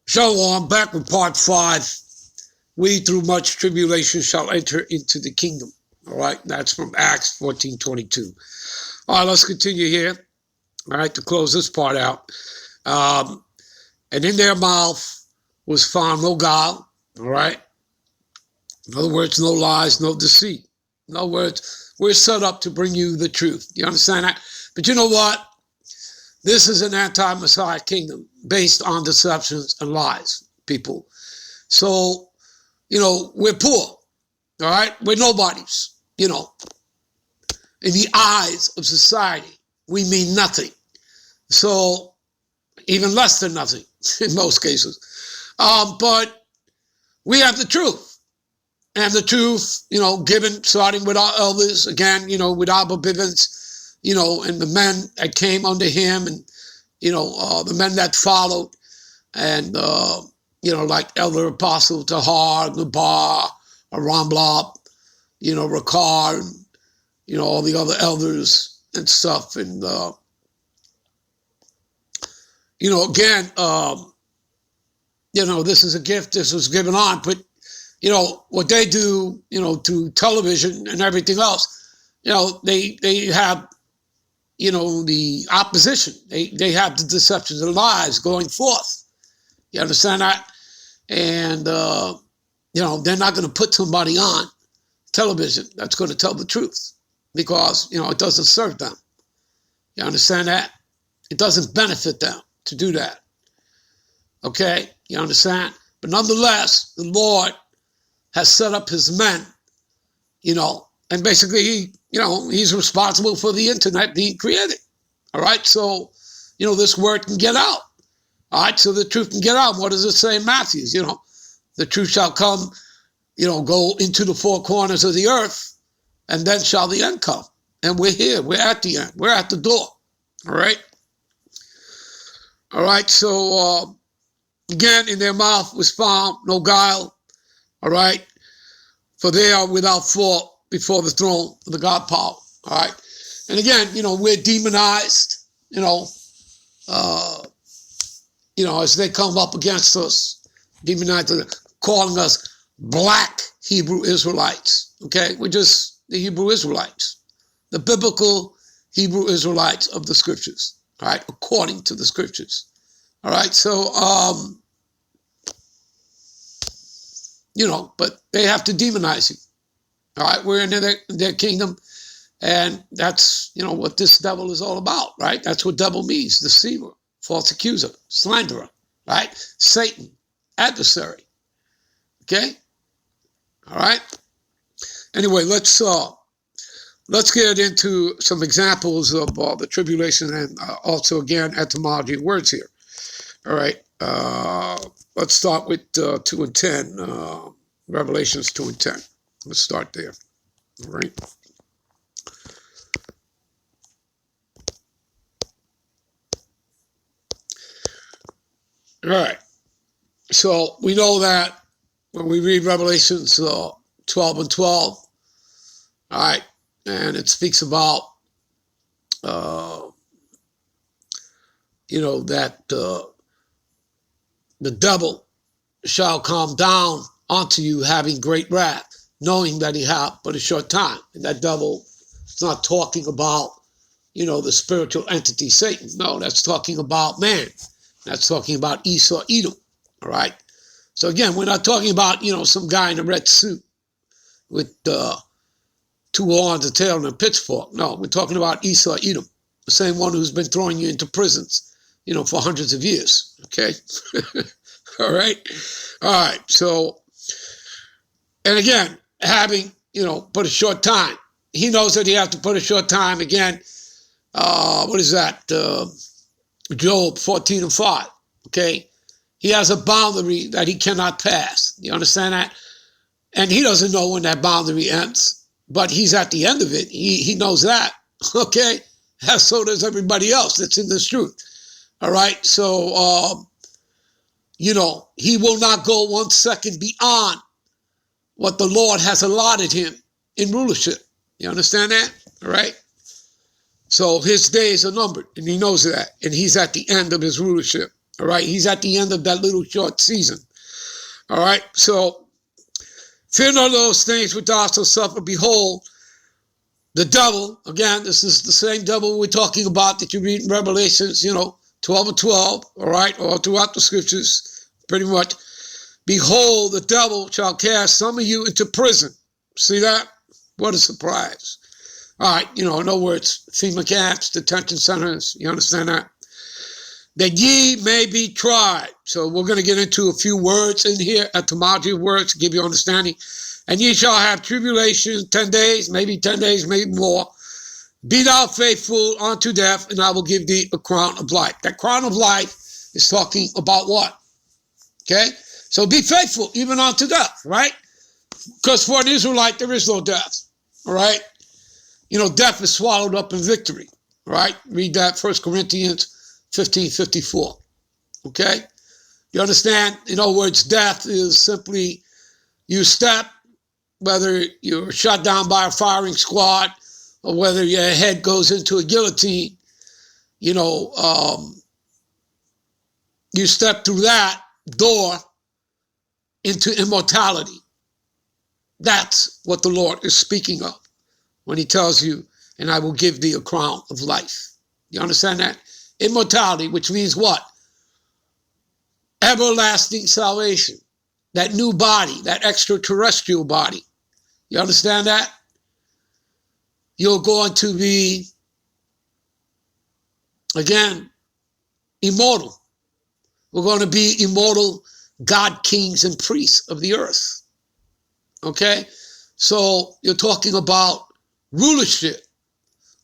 Shalom, back with part 5. We, through much tribulation, shall enter into the kingdom. All right, that's from Acts 14:22. All right, let's continue here. All right, to close this part out. And in their mouth was found no guile. All right. In other words, no lies, no deceit. In other words, we're set up to bring you the truth. You understand that? But you know what? This is an anti-Messiah kingdom based on deceptions and lies, people. So, we're poor, all right? We're nobodies, In the eyes of society, we mean nothing. So, even less than nothing in most cases. But we have the truth. And the truth, given, starting with our elders, again, with Abba Bivens, and the men that came under him and, the men that followed and, like Elder Apostle Tahar, Nabar, Ramblab, Rakar, and, all the other elders and stuff. And, again, this is a gift. This was given on. But, what they do, through television and everything else, they have, the opposition. They have the deceptions and lies going forth. You understand that? And, they're not going to put somebody on television that's going to tell the truth because, it doesn't serve them. You understand that? It doesn't benefit them to do that. Okay? You understand? But nonetheless, the Lord has set up his men, and basically he's responsible for the internet being created. All right. So, this word can get out. All right. So the truth can get out. What does it say in Matthew? The truth shall come, go into the four corners of the earth, and then shall the end come. And we're here. We're at the end. We're at the door. All right. All right. So, again, in their mouth was found no guile. All right. For they are without fault before the throne of the God power. All right. And again, we're demonized, as they come up against us, demonized, calling us black Hebrew Israelites. Okay. We're just the Hebrew Israelites, the biblical Hebrew Israelites of the scriptures. All right. According to the scriptures. All right. So, but they have to demonize you. All right, we're in their kingdom, and that's, what this devil is all about, right? That's what devil means, deceiver, false accuser, slanderer, right? Satan, adversary, okay? All right? Anyway, let's get into some examples of the tribulation and also, again, etymology of words here. All right, let's start with 2 and 10, Revelations 2 and 10. Let's start there. All right. All right. So we know that when we read Revelations 12 and 12, all right, and it speaks about, that the devil shall come down unto you having great wrath, knowing that he hath but a short time. And that devil is not talking about, the spiritual entity Satan. No, that's talking about man. That's talking about Esau, Edom. All right. So again, we're not talking about, some guy in a red suit with 2 horns, a tail, and a pitchfork. No, we're talking about Esau, Edom, the same one who's been throwing you into prisons, for hundreds of years. Okay. All right. All right. So, and again, having, put a short time. He knows that he has to put a short time. Again, what is that? Job 14 and 5. Okay. He has a boundary that he cannot pass. You understand that? And he doesn't know when that boundary ends, but he's at the end of it. He knows that. Okay. So does everybody else that's in this truth. All right. So, he will not go 1 second beyond what the Lord has allotted him in rulership. You understand that? All right? So his days are numbered, and he knows that, and he's at the end of his rulership. All right, he's at the end of that little short season. All right, so fear none of those things which thou shalt suffer. Behold, the devil, again, this is the same devil we're talking about that you read in Revelations, 12 and 12, all right, all throughout the scriptures, pretty much. Behold, the devil shall cast some of you into prison. See that? What a surprise. All right, in other words, FEMA camps, detention centers, you understand that? That ye may be tried. So we're going to get into a few words in here, etymology of words, to give you understanding. And ye shall have tribulation 10 days, maybe 10 days, maybe more. Be thou faithful unto death, and I will give thee a crown of life. That crown of life is talking about what? Okay? So be faithful even unto death, right? Because for an Israelite, there is no death, all right? Death is swallowed up in victory, right? Read that, 1 Corinthians 15:54, okay? You understand? In other words, death is simply you step, whether you're shot down by a firing squad or whether your head goes into a guillotine, you step through that door into immortality. That's what the Lord is speaking of when he tells you, and I will give thee a crown of life. You understand that? Immortality, which means what? Everlasting salvation. That new body, that extraterrestrial body. You understand that? You're going to be, again, immortal. We're going to be immortal God, kings, and priests of the earth. Okay? So you're talking about rulership,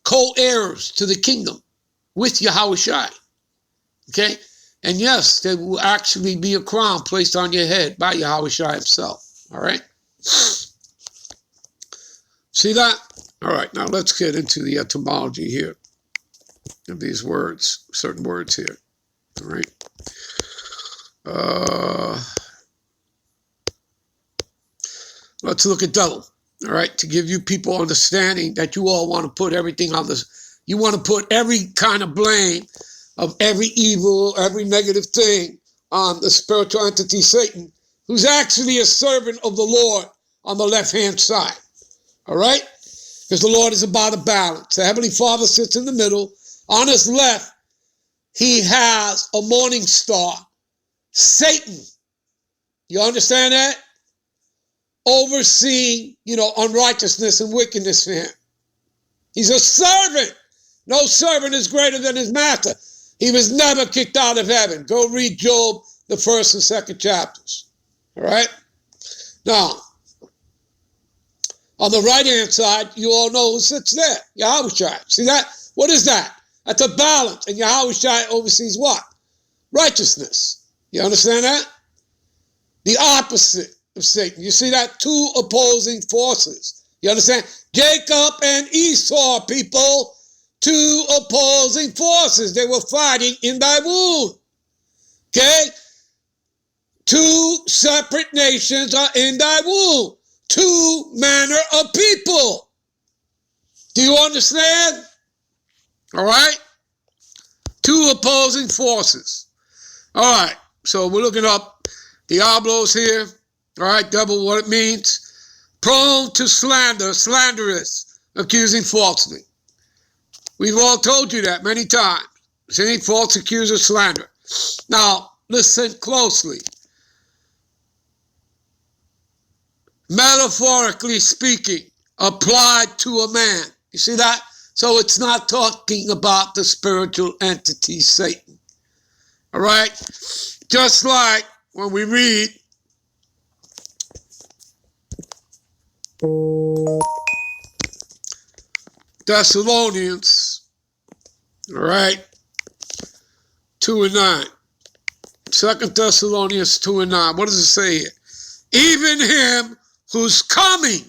co-heirs to the kingdom with Yahushua. Okay? And yes, there will actually be a crown placed on your head by Yahushua himself. All right? See that? All right, now let's get into the etymology here of these words, certain words here. All right? Let's look at devil. All right, to give you people understanding that you all want to put everything on this. You want to put every kind of blame of every evil, every negative thing on the spiritual entity Satan, who's actually a servant of the Lord on the left-hand side. All right? Because the Lord is about a balance. The Heavenly Father sits in the middle. On his left, he has a morning star, Satan. You understand that? Overseeing, unrighteousness and wickedness for him. He's a servant. No servant is greater than his master. He was never kicked out of heaven. Go read Job, the 1st and 2nd chapters. All right? Now, on the right-hand side, you all know who sits there. Yahushua. See that? What is that? That's a balance. And Yahushua oversees what? Righteousness. You understand that? The opposite of Satan. You see that? Two opposing forces. You understand? Jacob and Esau, people. Two opposing forces. They were fighting in thy womb. Okay? Two separate nations are in thy womb. Two manner of people. Do you understand? All right? Two opposing forces. All right. So we're looking up Diablos here. All right. Devil, what it means. Prone to slander, slanderous, accusing falsely. We've all told you that many times. See? False accuser, slander. Now, listen closely. Metaphorically speaking, applied to a man. You see that? So it's not talking about the spiritual entity Satan. All right? Just like when we read Thessalonians, all right, 2 and 9. 2 Thessalonians 2 and 9. What does it say here? Even him whose coming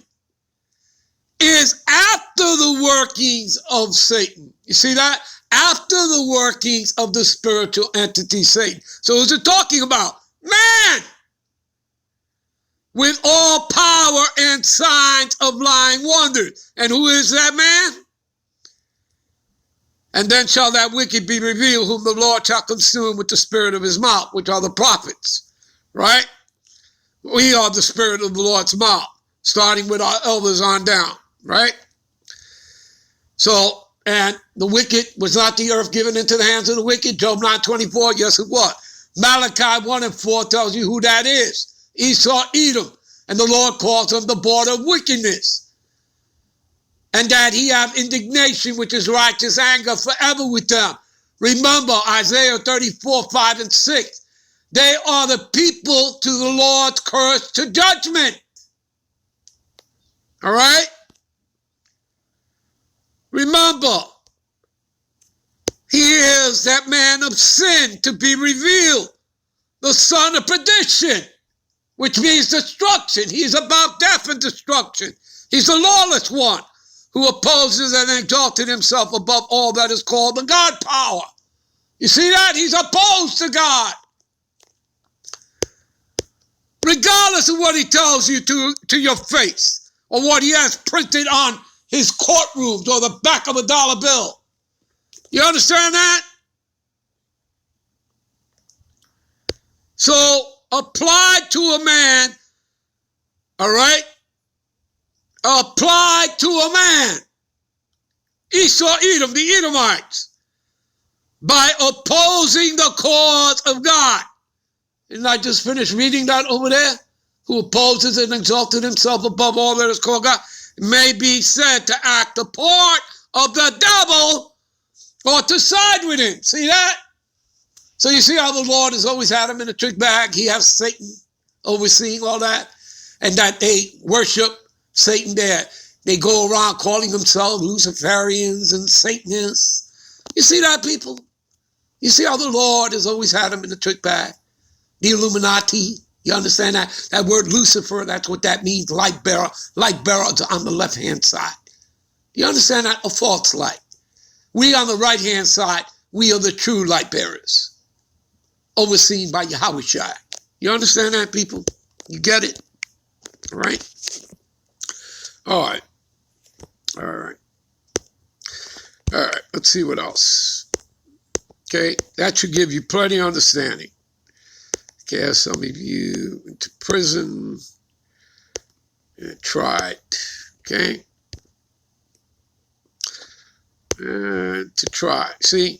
is after the workings of Satan. You see that? After the workings of the spiritual entity Satan. So who's it talking about? Man! With all power and signs of lying wonders. And who is that man? And then shall that wicked be revealed, whom the Lord shall consume with the spirit of his mouth, which are the prophets, right? We are the spirit of the Lord's mouth, starting with our elders on down, right? So, and the wicked, was not the earth given into the hands of the wicked? Job 9:24, yes it was. Malachi 1:4 tells you who that is. Esau, Edom, and the Lord calls them the border of wickedness. And that he have indignation, which is righteous anger forever with them. Remember Isaiah 34:5-6. They are the people to the Lord's curse to judgment. All right? Remember, he is that man of sin to be revealed, the son of perdition, which means destruction. He's about death and destruction. He's the lawless one who opposes and exalted himself above all that is called the God power. You see that? He's opposed to God. Regardless of what he tells you to your face, or what he has printed on his courtrooms or the back of a dollar bill. You understand that? So, applied to a man, all right? Applied to a man, Esau, Edom, the Edomites, by opposing the cause of God. Didn't I just finish reading that over there? Who opposes and exalted himself above all that is called God, may be said to act the part of the devil or to side with him. See that? So you see how the Lord has always had him in a trick bag. He has Satan overseeing all that. And that they worship Satan there. They go around calling themselves Luciferians and Satanists. You see that, people? You see how the Lord has always had him in the trick bag? The Illuminati. You understand that? That word Lucifer, that's what that means. Light bearer. Light bearer on the left-hand side. You understand that? A false light. We on the right-hand side, we are the true light bearers. Overseen by Yahushua. You understand that, people? You get it? All right? All right. All right. All right. Let's see what else. Okay. That should give you plenty of understanding. Okay. Some of you into prison and tried. Okay. And to try. See?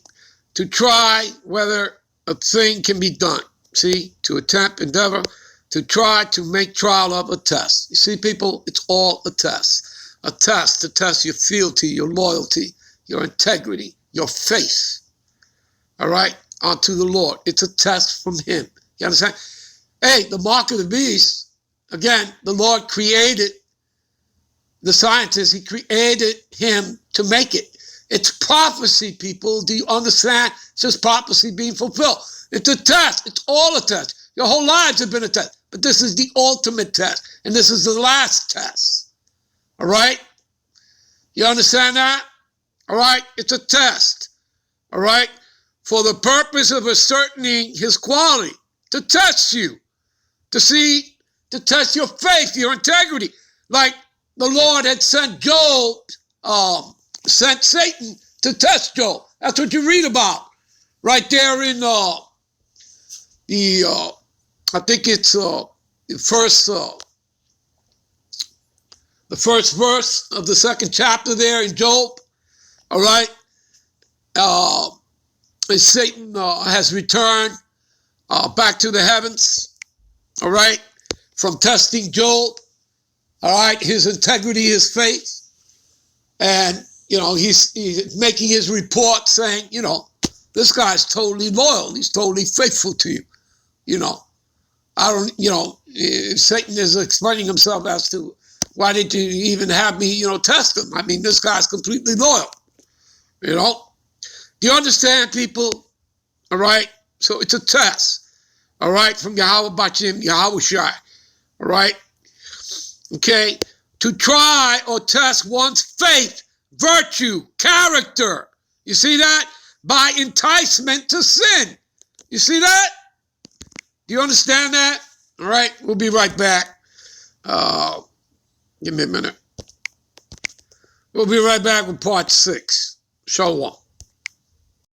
To try whether a thing can be done. See? To attempt, endeavor. To try to make trial of a test. You see, people, it's all a test. A test to test your fealty, your loyalty, your integrity, your faith. All right? Unto the Lord. It's a test from him. You understand? Hey, the mark of the beast, again, the Lord created the scientist. He created him to make it. It's prophecy, people. Do you understand? It's just prophecy being fulfilled. It's a test. It's all a test. Your whole lives have been a test. But this is the ultimate test. And this is the last test. All right? You understand that? All right? It's a test. All right? For the purpose of ascertaining his quality. To test you. To see, to test your faith, your integrity. Like the Lord had sent Job, sent Satan to test Job. That's what you read about. Right there in I think it's the first verse of the second chapter there in Job. All right. And Satan has returned back to the heavens. All right. From testing Job. All right. His integrity, his faith. And, you know, he's making his report saying, you know, this guy's totally loyal. He's totally faithful to you. You know, Satan is explaining himself as to why did you even have me, test him? I mean, this guy's completely loyal. You know, do you understand, people? All right. So it's a test. All right. From Yahweh Bachim, Yahweh Shai. All right. Okay. To try or test one's faith, virtue, character. You see that? By enticement to sin. You see that? Do you understand that? All right. We'll be right back. Give me a minute. We'll be right back with part 6. Shalom.